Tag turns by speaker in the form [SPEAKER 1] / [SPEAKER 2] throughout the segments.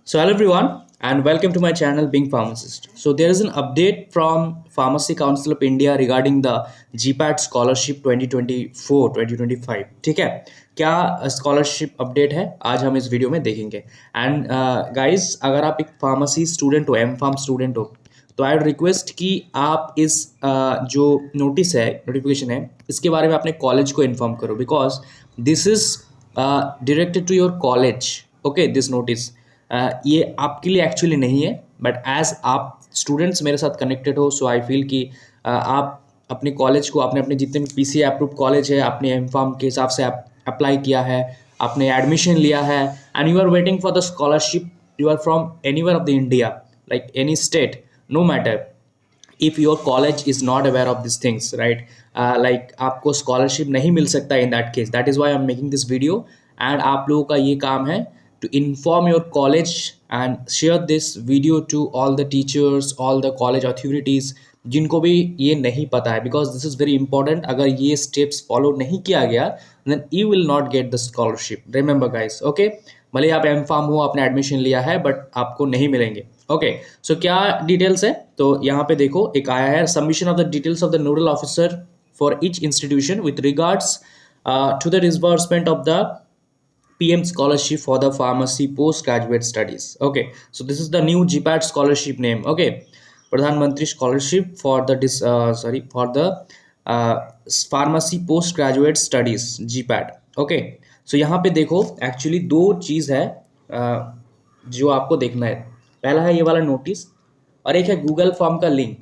[SPEAKER 1] So hello everyone and welcome to my channel Being Pharmacist. So there is an update from Pharmacy Council of India regarding the GPAT Scholarship 2024-2025. ठीक है, क्या scholarship update है आज हम इस video में देखेंगे. एंड गाइस, अगर आप एक फार्मेसी स्टूडेंट हो, एम फार्म स्टूडेंट हो, तो आई रिक्वेस्ट कि आप इस जो नोटिस है, नोटिफिकेशन है, इसके बारे में अपने कॉलेज को इन्फॉर्म करो, because this is directed to your college. Okay, this notice ये आपके लिए एक्चुअली नहीं है, बट एज आप स्टूडेंट्स मेरे साथ कनेक्टेड हो, सो आई फील कि आप अपने कॉलेज को, आपने अपने जितने भी पीसीए अप्रूव कॉलेज है, आपने एम फार्म के हिसाब से अप्लाई किया है, आपने एडमिशन लिया है, and you are waiting for the scholarship. You are from anywhere of the India, like any state, no matter if your college is not aware of these things, right? Like आपको scholarship नहीं मिल सकता in that case. That is why I'm making this video. And आप लोगों का ये काम है to inform your college and share this video to all the teachers, all the college authorities जिनको भी ये नहीं पता है, because this is very important. अगर ये steps follow नहीं किया गया, then you will not get the scholarship. Remember guys, okay? भले आप एम फार्म हो, आपने एडमिशन लिया है, बट आपको नहीं मिलेंगे. ओके, सो क्या डिटेल्स है, तो यहाँ पे देखो एक आया है, submission of the details of the nodal officer for each institution with regards to the disbursement of the PM scholarship for the pharmacy postgraduate studies. Okay, so this is the new GPAT scholarship name. Okay, Pradhan Mantri scholarship for the pharmacy postgraduate studies, GPAT. Okay, so यहाँ पे देखो actually दो चीज़ है जो आपको देखना है. पहला है ये वाला नोटिस, और एक है गूगल फॉर्म का लिंक.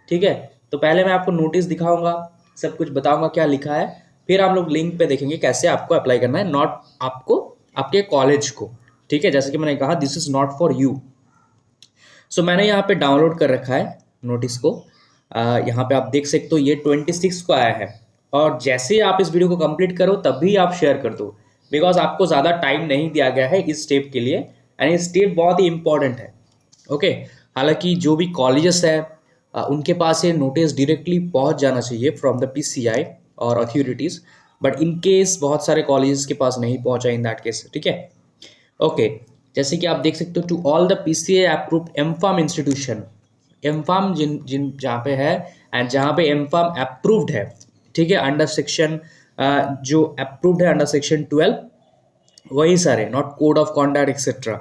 [SPEAKER 1] ठीक है, तो पहले मैं आपको नोटिस दिखाऊंगा, सब कुछ बताऊंगा क्या लिखा है, फिर हम लोग लिंक पे देखेंगे कैसे आपको अप्लाई करना है, नॉट आपको, आपके कॉलेज को. ठीक है, जैसे कि मैंने कहा, this is not for you. So मैंने यहाँ पे डाउनलोड कर रखा है नोटिस को. यहाँ पे आप देख सकते हो, ये 26 को आया है, और जैसे ही आप इस वीडियो को कंप्लीट करो तभी आप शेयर कर दो, बिकॉज आपको ज़्यादा टाइम नहीं दिया गया है इस स्टेप के लिए, एंड ये स्टेप बहुत ही इंपॉर्टेंट है. ओके, हालांकि जो भी कॉलेजेस है उनके पास ये नोटिस डायरेक्टली पहुंच जाना चाहिए फ्रॉम द PCI और अथॉरिटीज़, बट इन केस बहुत सारे कॉलेजेस के पास नहीं पहुंचा इन दैट केस. ठीक है, ओके, जैसे कि आप देख सकते हो, to all the PCI approved M pharm institution, M pharm जिन जिन जहाँ पे है, एंड जहाँ पे एम फार्म अप्रूव्ड है, ठीक है, अंडर सेक्शन जो अप्रूव्ड है अंडर सेक्शन 12, वही सारे, not code of conduct etcetera.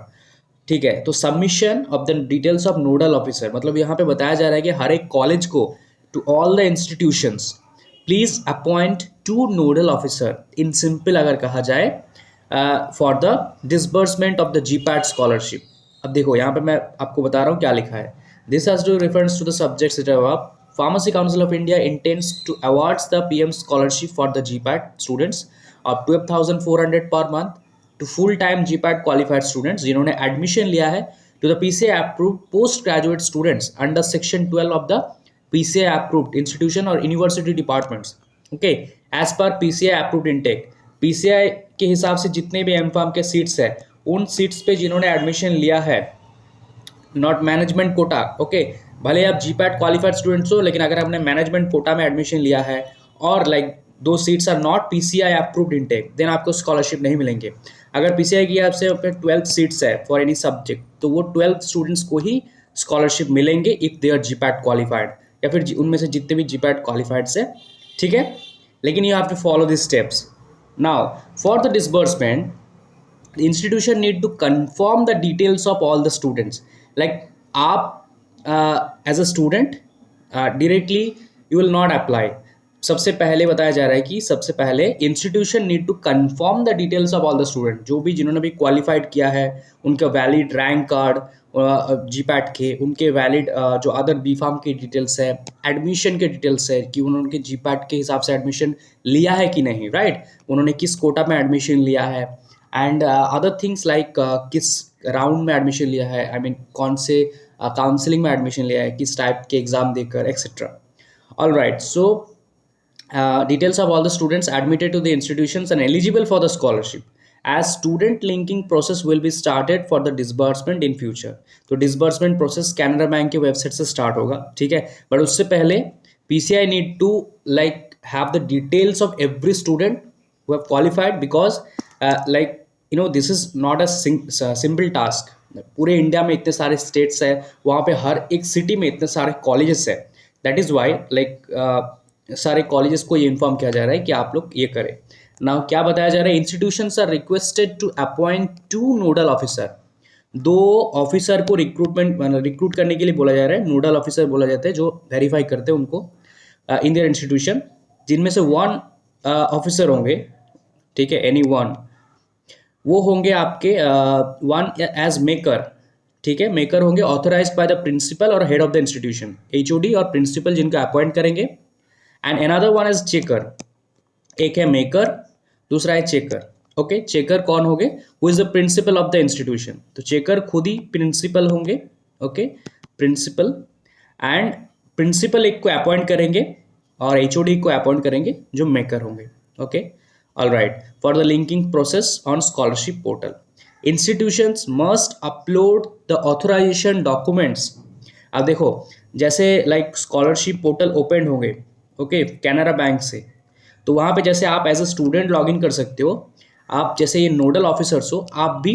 [SPEAKER 1] ठीक है, तो submission of the details of nodal officer, मतलब यहाँ पे बताया जा रहा है कि हर एक कॉलेज को, to all the institutions, please appoint 2 nodal officer, in simple अगर कहा जाए, for the disbursement of the GPAT scholarship. अब देखो यहाँ पे मैं आपको बता रहा हूँ क्या लिखा है. This has to reference to the subjects of Pharmacy Council of India intends to awards the PM scholarship for the GPAT students of 12,400 per month to full-time GPAT qualified students जिन्होंने एडमिशन लिया है, to the PCI approved post graduate students under section 12 of the PCI approved institution or university departments. Okay, as per PCI approved intake, PCI के हिसाब से जितने भी M farm के seats है, उन सीट्स पे जिन्होंने एडमिशन लिया है, नॉट मैनेजमेंट कोटा. ओके, भले आप GPAT क्वालिफाइड स्टूडेंट्स हो, लेकिन अगर आपने मैनेजमेंट कोटा में एडमिशन लिया है और लाइक दो seats are not PCI approved intake, then आपको स्कॉलरशिप नहीं मिलेंगे. अगर PCI की आपसे 12 सीट्स है फॉर एनी सब्जेक्ट, तो वो 12 स्टूडेंट्स को ही स्कॉलरशिप मिलेंगे if they are GPAT qualified, या फिर उनमें से जितने भी GPAT क्वालिफाइड है. ठीक है, लेकिन you have to follow this steps. Now for the disbursement, the institution need to confirm the details of all the students. Like आप as a student directly you will not apply. सबसे पहले बताया जा रहा है कि सबसे पहले institution need to confirm the details of all the student, जो भी जिन्होंने भी क्वालिफाइड किया है, उनका वैलिड रैंक कार्ड GPAT के, उनके वैलिड जो अदर बी फार्म की डिटेल्स है, एडमिशन के डिटेल्स है कि उन्होंने उनके GPAT के हिसाब से एडमिशन लिया है कि नहीं, राइट, उन्होंने किस कोटा में एडमिशन लिया है, एंड अदर थिंग्स लाइक किस राउंड में एडमिशन लिया है, आई मीन कौन से काउंसलिंग में एडमिशन लिया है, किस टाइप के एग्जाम देकर, etcetera. All right, so details of all the students admitted to the institutions and eligible for the scholarship, as student linking process will be started for the disbursement in future. तो disbursement process Canara bank के website से start होगा. ठीक है, but उससे पहले PCI need to like have the details of every student who have qualified, because like this is not a simple task. पूरे India में इतने सारे स्टेट्स है, वहाँ पे हर एक सिटी में इतने सारे कॉलेजेस है। दैट इज़ वाई लाइक सारे कॉलेजेस को ये इन्फॉर्म किया जा रहा है कि आप लोग ये करें। नाउ क्या बताया जा रहा है, institutions are requested to appoint 2 nodal officer. 2 officer को रिक्रूट करने के लिए बोला जा रहा है। नोडल ऑफिसर बोला जाता है जो वेरीफाई करते हैं उनको इन देयर इंस्टीट्यूशन, जिनमें से 1 ऑफिसर होंगे, ठीक है, एनी वन, वो होंगे आपके 1 एज मेकर, ठीक है, मेकर होंगे ऑथोराइज्ड बाय द प्रिंसिपल और head of the institution, HOD और प्रिंसिपल जिनको अपॉइंट करेंगे। And another one is checker, एक है मेकर, दूसरा है चेकर। ओके, चेकर कौन होंगे, who is the principle of the institution, तो चेकर खुद ही प्रिंसिपल होंगे। ओके, प्रिंसिपल एंड प्रिंसिपल एक को अपॉइंट करेंगे और एचओडी को अपॉइंट करेंगे जो मेकर होंगे। Okay, all right, for the linking process on scholarship portal institutions must upload the authorisation documents. अब देखो, जैसे लाइक स्कॉलरशिप पोर्टल ओपन होंगे, ओके, कैनरा बैंक से, तो वहाँ पे जैसे आप एज अ स्टूडेंट लॉगिन कर सकते हो, आप जैसे ये नोडल ऑफिसर्स हो, आप भी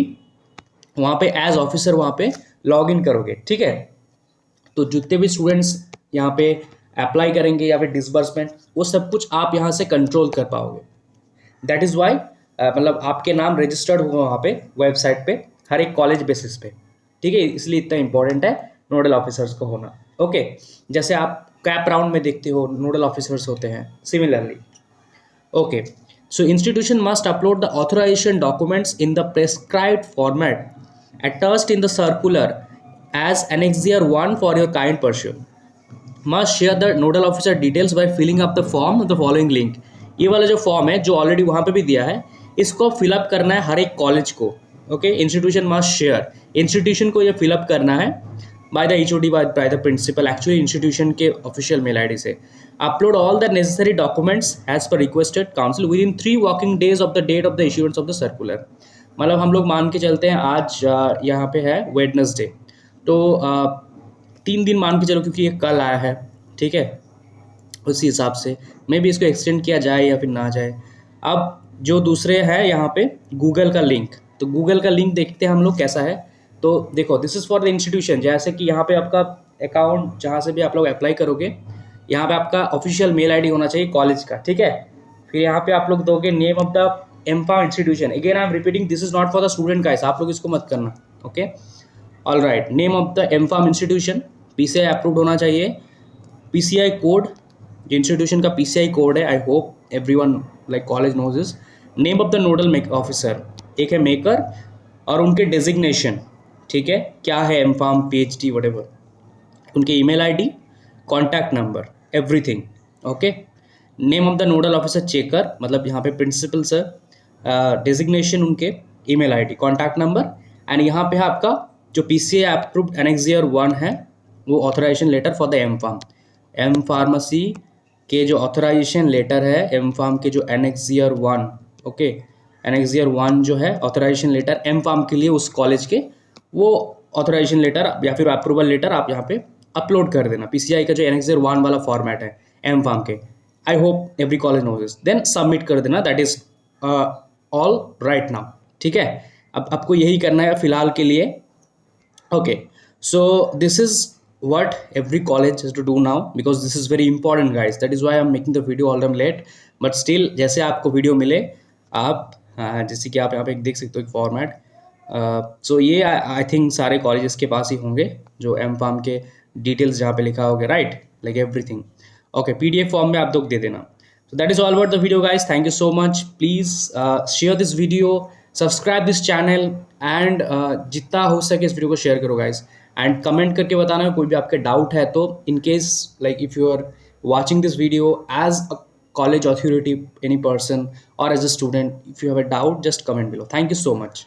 [SPEAKER 1] वहाँ पे एज ऑफिसर वहाँ पे लॉगिन करोगे, ठीक है। तो जितने भी स्टूडेंट्स यहाँ पे अप्लाई करेंगे या फिर डिसबर्समेंट, वो सब कुछ आप यहाँ से कंट्रोल कर पाओगे। दैट इज़ वाई मतलब आपके नाम रजिस्टर्ड होगा वहाँ पे वेबसाइट पे हर एक कॉलेज बेसिस पे, ठीक है, इसलिए इतना इंपॉर्टेंट है नोडल ऑफिसर्स को होना। ओके, जैसे आप कैप राउंड में देखते हो नोडल ऑफिसर्स होते हैं, similarly. Okay, so institution must upload the authorization documents in the prescribed format attached in the circular as Annexure 1 for your kind pursuit. Must share the nodal officer details by filling up the form of the following link. ये वाला जो form है जो already वहाँ पे भी दिया है, इसको फिलअप करना है हर एक कॉलेज को। Okay, institution must share, institution को ये फिलअप करना है by the HOD by the principal, actually institution के ऑफिशियल मेल आईडी से। Upload all the necessary documents as per requested council within 3 working days of the date of the issuance of the circular. मतलब हम लोग मान के चलते हैं आज यहाँ पे है वेडनेसडे, तो 3 दिन मान के चलो क्योंकि ये कल आया है, ठीक है, उसी हिसाब से मे भी इसको एक्सटेंड किया जाए या फिर ना जाए। अब जो दूसरे हैं यहाँ पे गूगल का लिंक, तो गूगल का लिंक देखते हैं हम लोग कैसा है। तो देखो, this is for the institution, जैसे कि यहाँ पे आपका अकाउंट जहाँ से भी आप लोग अप्लाई करोगे, यहाँ पे आपका ऑफिशियल मेल आईडी होना चाहिए कॉलेज का, ठीक है। फिर यहाँ पे आप लोग दोगे name of the M pharm institution, again I am repeating, this is not for the student guys, आप लोग इसको मत करना। Okay, all right, name of the M pharm institution, PCI approved होना चाहिए, पीसीआई कोड, जो इंस्टीट्यूशन का पीसीआई कोड है, I hope everyone like college knows this. Name of the nodal officer, एक है मेकर, और उनके डेजिग्नेशन, ठीक है, क्या है, एम्फाम, पीएचडी, व्हाटएवर, उनके email ID, contact number, everything. Okay, name of the nodal officer checker, मतलब यहाँ पे प्रिंसिपल सर, डेजिग्नेशन उनके, email ID, contact number, and यहाँ पे आपका जो पीसीआई अप्रूव्ड एनेक्सियर 1 है, वो authorization letter for the M pharm, M pharmacy के जो ऑथराइजेशन लेटर है, एम्फाम के जो एनेक्सियर 1, ओके, एनेक्सियर 1 जो है ऑथराइजेशन लेटर एम्फाम के लिए उस कॉलेज के, वो ऑथराइजेशन लेटर या फिर अप्रूवल लेटर आप यहाँ पे अपलोड कर देना, पीसीआई का जो एनेक्सियर 1 वाला फॉर्मेट है एम्फाम के। I hope every college knows this, then submit कर देना, that is all right now, ठीक है। अब आपको यही करना है फिलहाल के लिए। Okay, so this is what every college has to do now because this is very important guys, that is why I'm making the video all time late, but still जैसे आपको वीडियो मिले आप जैसे कि आप यहाँ पे देख सकते हो एक फॉर्मेट, सो ये आई थिंक सारे कॉलेजेस के पास ही होंगे जो एम फार्म के डिटेल्स जहाँ पे लिखा होगा, right, like everything. Okay, PDF form में आप लोग दे देना। So that is all about the video guys, thank you so much, please share this video, subscribe this channel and जितना हो सके इस वीडियो को शेयर करो guys, एंड कमेंट करके बताना कोई भी आपके डाउट है तो, in case like if you are watching this video as a college authority, any person और as a student, if you have a doubt just comment below. Thank you so much.